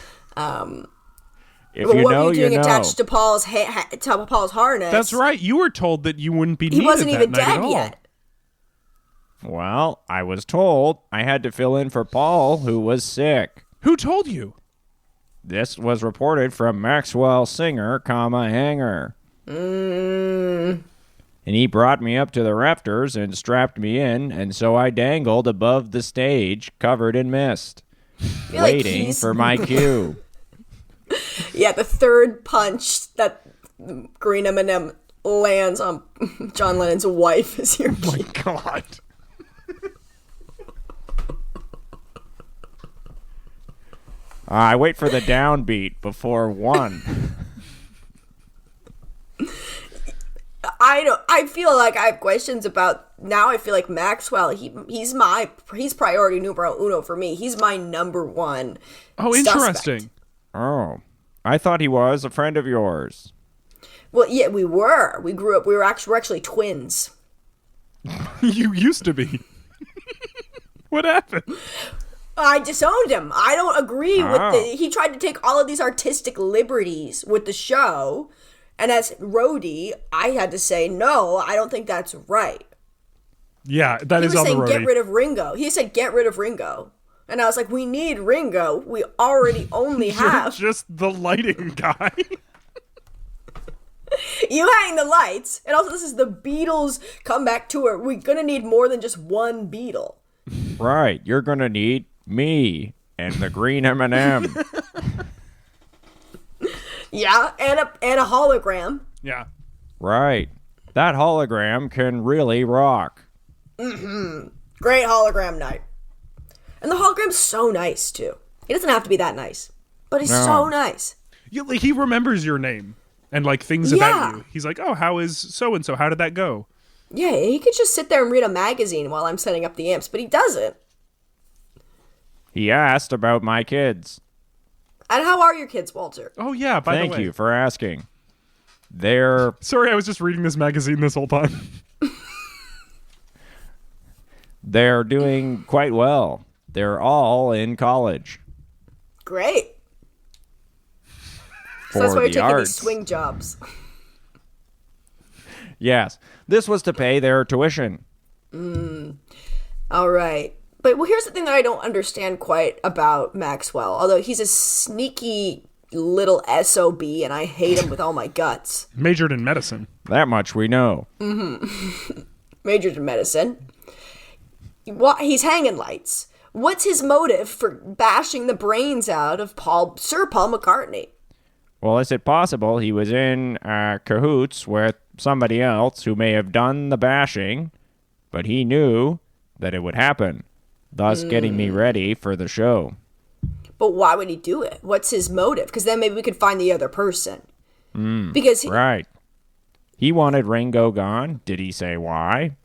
If but you what know, were you doing you know. attached to Paul's Paul's harness? That's right. You were told that you wouldn't be needed He wasn't that even night at dead all. yet. Well, I was told I had to fill in for Paul, who was sick. Who told you? This was reported from Maxwell Singer, Hanger. And he brought me up to the rafters and strapped me in, and so I dangled above the stage, covered in mist, waiting for my cue. Yeah, the third punch that Green M&M lands on John Lennon's wife is your Oh my cue. God. I wait for the downbeat before one. I feel like I have questions about now. I feel like Maxwell. He's priority numero uno for me. He's my number one. Oh, suspect. interesting. Oh, I thought he was a friend of yours. Well, yeah, we were. We grew up. We're actually twins. You used to be. What happened? I disowned him. I don't agree with Oh. he tried to take all of these artistic liberties with the show. And as roadie, I had to say, no, I don't think that's right. Yeah, that He is was on the saying, roadie. get rid of Ringo. He said, get rid of Ringo. And I was like, we need Ringo. We already only You're have. just the lighting guy. You hang the lights. And also, this is the Beatles comeback tour. We're going to need more than just one Beatle. Right, you're gonna need me and the Green M&M. Yeah, and a hologram. Yeah. Right, that hologram can really rock. Great hologram night. And the hologram's so nice, too. It doesn't have to be that nice. But he's No. so nice. Like, he remembers your name and like things about you. He's like, oh, how is so-and-so? How did that go? Yeah, he could just sit there and read a magazine while I'm setting up the amps, but he doesn't. He asked about my kids. And how are your kids, Walter? Oh, yeah, by the way. Thank you for asking. They're Sorry, I was just reading this magazine this whole time. they're doing quite well. They're all in college. Great. For So that's why you're the taking arts. these swing jobs. Yes, this was to pay their tuition. All right. But here's the thing that I don't understand quite about Maxwell. Although he's a sneaky little SOB and I hate him with all my guts. Majored in medicine. That much we know. Majored in medicine. He's hanging lights. What's his motive for bashing the brains out of Sir Paul McCartney? Well, is it possible he was in cahoots with somebody else who may have done the bashing, but he knew that it would happen, thus getting me ready for the show? But why would he do it? What's his motive? Because then maybe we could find the other person. Because Right. He wanted Ringo gone. Did he say why?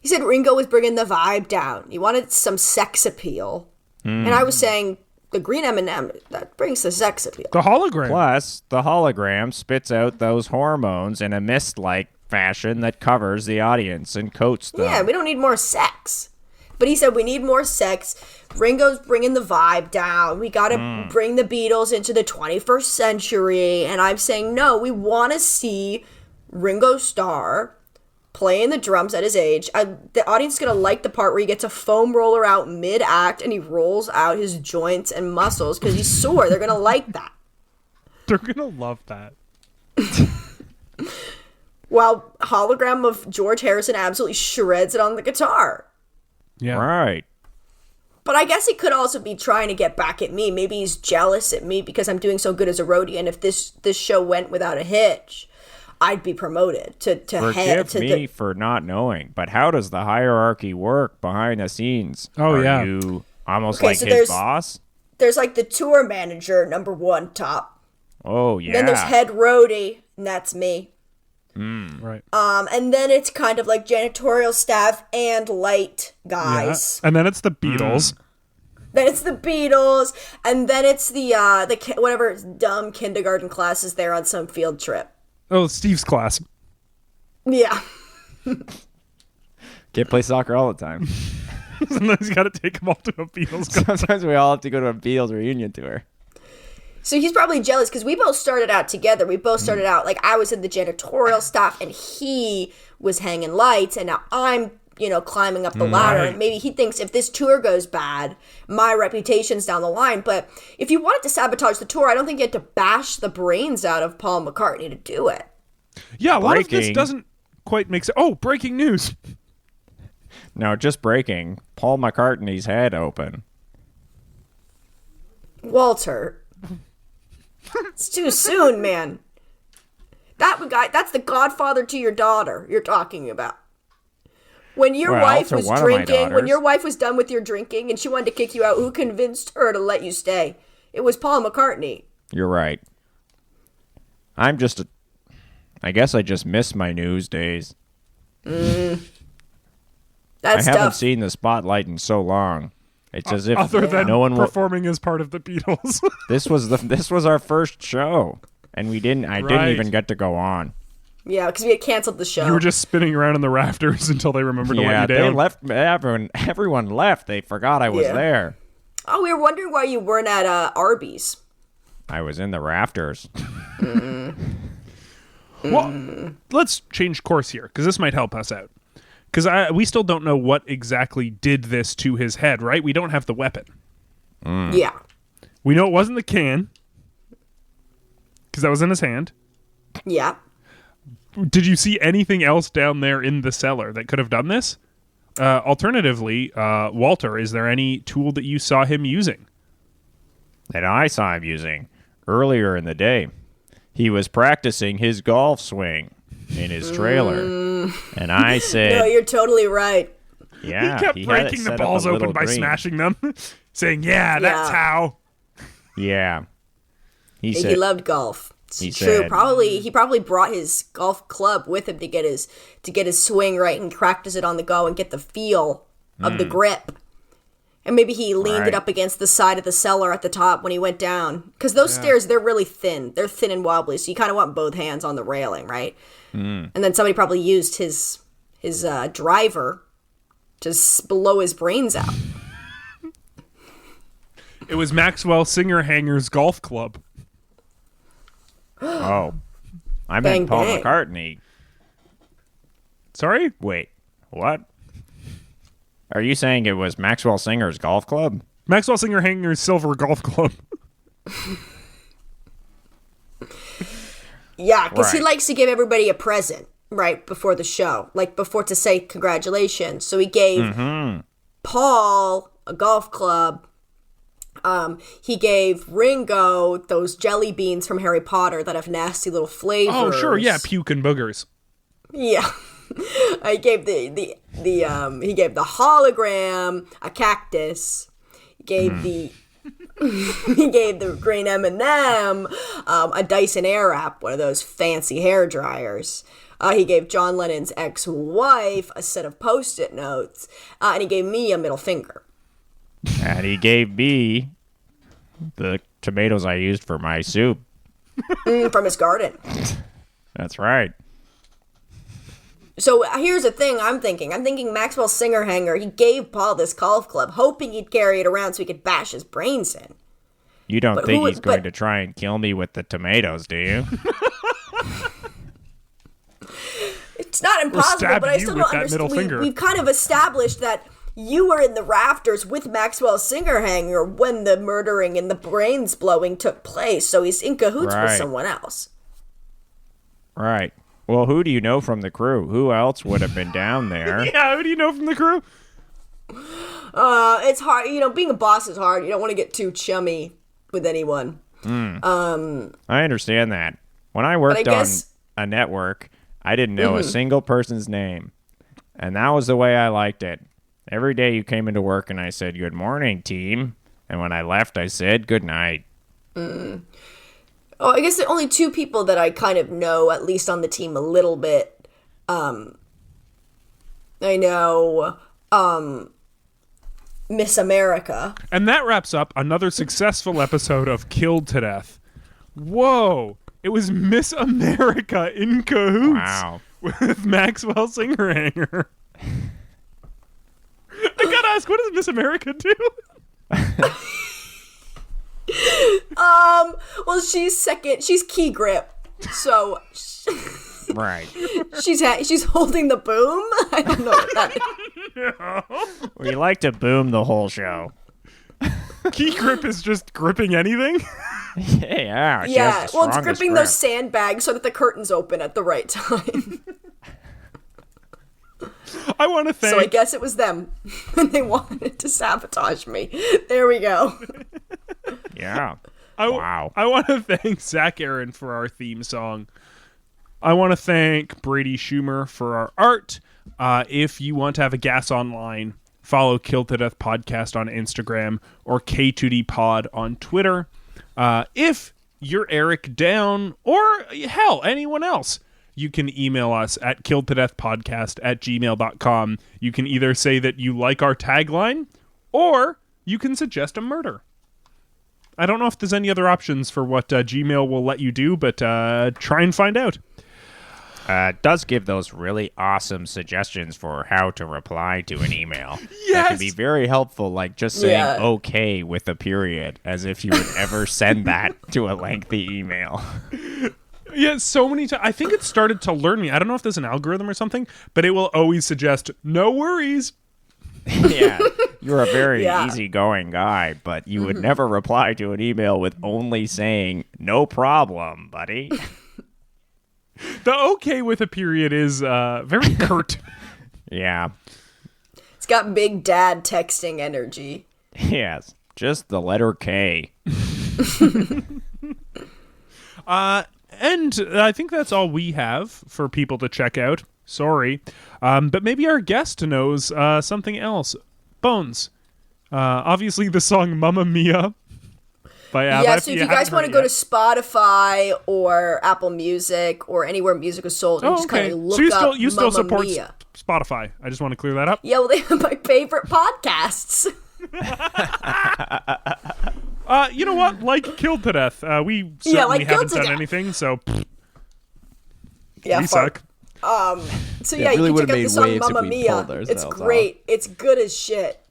he said Ringo was bringing the vibe down. He wanted some sex appeal. And I was saying the Green M&M, that brings the sex appeal. The hologram. Plus, the hologram spits out those hormones in a mist-like fashion that covers the audience and coats them. Yeah, we don't need more sex. But he said we need more sex. Ringo's bringing the vibe down. We got to bring the Beatles into the 21st century. And I'm saying, no, we want to see Ringo Starr playing the drums at his age. The audience is going to like the part where he gets a foam roller out mid-act and he rolls out his joints and muscles because he's sore. They're going to like that. They're going to love that. While hologram of George Harrison absolutely shreds it on the guitar. Yeah. Right. But I guess he could also be trying to get back at me. Maybe he's jealous at me because I'm doing so good as a roadie, and if this show went without a hitch, I'd be promoted to head to Forgive me for not knowing, but how does the hierarchy work behind the scenes? Oh, Are yeah. you almost Okay, like so his boss? There's like the tour manager, number one top. Oh, yeah. Then there's head roadie, and that's me. Right. And then it's kind of like janitorial staff and light guys. Yeah. And then it's the Beatles. Then it's the Beatles, and then it's the whatever dumb kindergarten classes there on some field trip. Oh, Steve's class. Yeah. Can't play soccer all the time. Sometimes you got to take them all to a Beatles concert. Sometimes we all have to go to a Beatles reunion tour. So he's probably jealous because we both started out together. We both started out, like, I was in the janitorial staff and he was hanging lights, and now I'm, climbing up the ladder. Right. And maybe he thinks if this tour goes bad, my reputation's down the line. But if you wanted to sabotage the tour, I don't think you had to bash the brains out of Paul McCartney to do it. Yeah, a lot of this Breaking. doesn't quite make sense. Oh, breaking news. No, just breaking. Paul McCartney's head open. Walter. It's too soon, man. That's the godfather to your daughter you're talking about. When your Well, wife to was one of my drinking, when daughters. your wife was done with your drinking and she wanted to kick you out, who convinced her to let you stay? It was Paul McCartney. You're right. I guess I just miss my news days. That's I haven't tough. seen the spotlight in so long. It's as if Other than no one performing as part of the Beatles. This was our first show, and I didn't Right. even get to go on. Yeah, because we had canceled the show. You were just spinning around in the rafters until they remembered to Yeah, let you they down. left. Everyone left. They forgot I was Yeah. there. Oh, we were wondering why you weren't at Arby's. I was in the rafters. Well, let's change course here because this might help us out. Because we still don't know what exactly did this to his head, right? We don't have the weapon. Yeah. We know it wasn't the can because that was in his hand. Yeah. Did you see anything else down there in the cellar that could have done this? Alternatively, Walter, is there any tool that you saw him using? That I saw him using earlier in the day. He was practicing his golf swing in his trailer, and I said, No, you're totally right. "Yeah." He kept had it breaking the set up a balls open little by green. smashing them, saying, "Yeah, that's Yeah. how." Yeah, he He said. loved golf. It's He true. said- He probably brought his golf club with him to get his swing right and practice it on the go and get the feel of the grip. And maybe he leaned it Right. up against the side of the cellar at the top when he went down. Because those stairs, they're really thin. They're thin and wobbly, so you kind of want both hands on the railing, right? And then somebody probably used his driver to blow his brains out. It was Maxwell Singer Hanger's golf club. Oh, I Bang, meant Paul bang. McCartney. Sorry? Wait, what? Are you saying it was Maxwell Singer's golf club? Maxwell Singer Hanger's silver golf club. Yeah, because he Right. likes to give everybody a present right before the show, like before to say congratulations. So he gave Paul a golf club. He gave Ringo those jelly beans from Harry Potter that have nasty little flavors. Oh, sure, yeah, puke and boogers. Yeah. I gave he gave the hologram a cactus. He gave he gave the Green M&M a Dyson Airwrap, one of those fancy hair dryers. He gave John Lennon's ex-wife a set of Post-it notes, and he gave me a middle finger. And he gave me the tomatoes I used for my soup. From his garden. That's right. So here's the thing I'm thinking. I'm thinking Maxwell Singer Hanger, he gave Paul this golf club, hoping he'd carry it around so he could bash his brains in. You don't But think who- he's going but- to try and kill me with the tomatoes, do you? It's not impossible, stab but I you still with don't that understand. middle finger. We've kind of established that you were in the rafters with Maxwell Singer Hanger when the murdering and the brains blowing took place, so he's in cahoots with Right. someone else. Right. Well, who do you know from the crew? Who else would have been down there? Yeah, who do you know from the crew? It's hard. Being a boss is hard. You don't want to get too chummy with anyone. I understand that. When I worked on a network, I didn't know a single person's name. And that was the way I liked it. Every day you came into work and I said, "Good morning, team." And when I left, I said, "Good night." Oh, I guess the only two people that I kind of know, at least on the team a little bit, I know Miss America. And that wraps up another successful episode of Killed to Death. Whoa! It was Miss America in cahoots Wow. with Maxwell Singerhanger. I gotta ask, what does Miss America do? Well, she's second. She's key grip. So Right. she's holding the boom. I don't know what that is. We like to boom the whole show. Key grip is just gripping anything? Yeah. she Yeah, has the well, it's strongest gripping grip. those sandbags so that the curtains open at the right time. I want to thank... So I guess it was them. And they wanted to sabotage me. There we go. Yeah. Wow. I want to thank Zach Aaron for our theme song. I want to thank Brady Schumer for our art. If you want to have a gas online, follow Kill to Death Podcast on Instagram or K2D Pod on Twitter. If you're Eric Down or hell, anyone else, you can email us at killedtodeathpodcast@gmail.com. You can either say that you like our tagline or you can suggest a murder. I don't know if there's any other options for what Gmail will let you do, but try and find out. It does give those really awesome suggestions for how to reply to an email. Yes! That can be very helpful, like just saying okay with a period, as if you would ever send that to a lengthy email. Yeah, so many times. I think it started to learn me. I don't know if there's an algorithm or something, but it will always suggest, no worries. Yeah, you're a very easygoing guy, but you would never reply to an email with only saying, "No problem, buddy." The okay with a period is very curt. Yeah. It's got big dad texting energy. Yes, just the letter K. And I think that's all we have for people to check out. Sorry. But maybe our guest knows something else. Bones. Obviously the song Mamma Mia by ABBA. Yeah, so if you guys want to go to Spotify or Apple Music or anywhere music is sold, and just kind of look so up you still Mamma support Mia. Spotify. I just want to clear that up. Yeah, well, they have my favorite podcasts. You know what? Like Killed to Death. We certainly haven't done anything, so we suck. So yeah, really you can check out made the song waves if Mamma we Mia. pulled ourselves It's great. It's good as shit.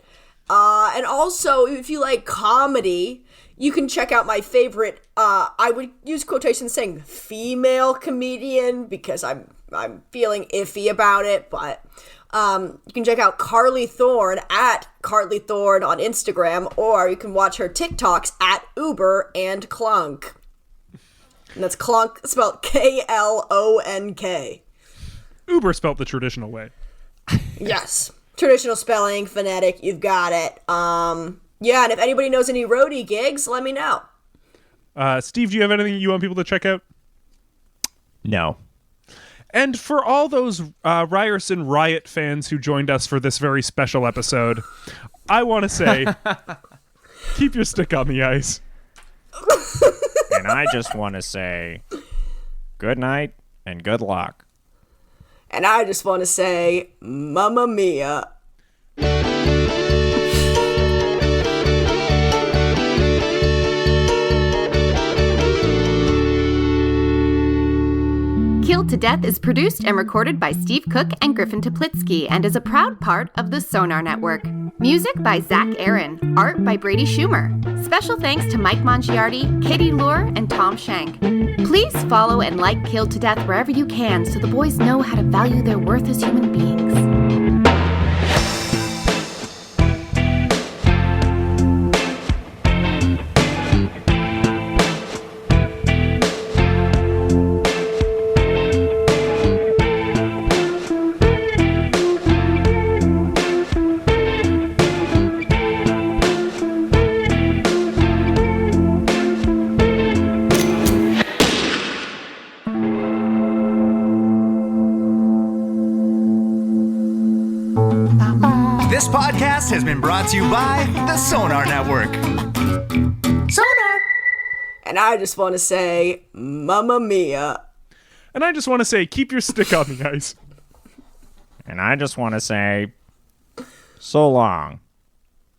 And also, if you like comedy, you can check out my favorite. I would use quotations saying female comedian because I'm feeling iffy about it, but you can check out Carley Thorne at Carley Thorne on Instagram, or you can watch her TikToks at Uber and Clunk. And that's Clunk spelled Klonk. Uber spelt the traditional way. Yes. Traditional spelling, phonetic, you've got it. Yeah, and if anybody knows any roadie gigs, let me know. Steve, do you have anything you want people to check out? No. And for all those Ryerson Riot fans who joined us for this very special episode, I want to say, keep your stick on the ice. And I just want to say, good night and good luck. And I just want to say, Mamma Mia. Killed to Death is produced and recorded by Steve Cook and Griffin Toplitsky and is a proud part of the Sonar Network. Music by Zach Aaron. Art by Brady Schumer. Special thanks to Mike Mongiardi, Katie Lure, and Tom Shank. Please follow and like Killed to Death wherever you can so the boys know how to value their worth as human beings. podcast has been brought to you by the Sonar Network. Sonar! And I just want to say, Mamma Mia. And I just want to say, keep your stick on the ice. And I just want to say, so long,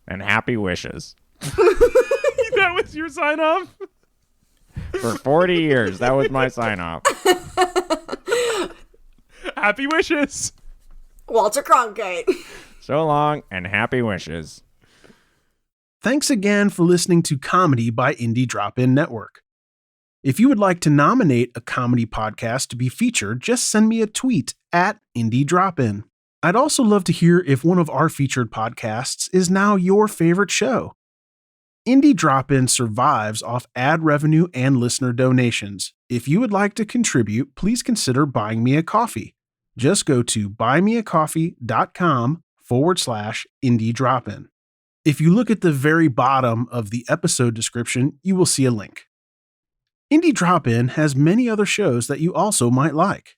and happy wishes. That was your sign-off? For 40 years, that was my sign-off. Happy wishes. Walter Cronkite. So long, and happy wishes. Thanks again for listening to Comedy by Indie Drop-In Network. If you would like to nominate a comedy podcast to be featured, just send me a tweet at Indie Drop-In. I'd also love to hear if one of our featured podcasts is now your favorite show. Indie Drop-In survives off ad revenue and listener donations. If you would like to contribute, please consider buying me a coffee. Just go to buymeacoffee.com/Indie Drop-In. If you look at the very bottom of the episode description, you will see a link. Indie Drop-In has many other shows that you also might like.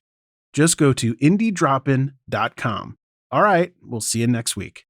Just go to indiedropin.com. All right, we'll see you next week.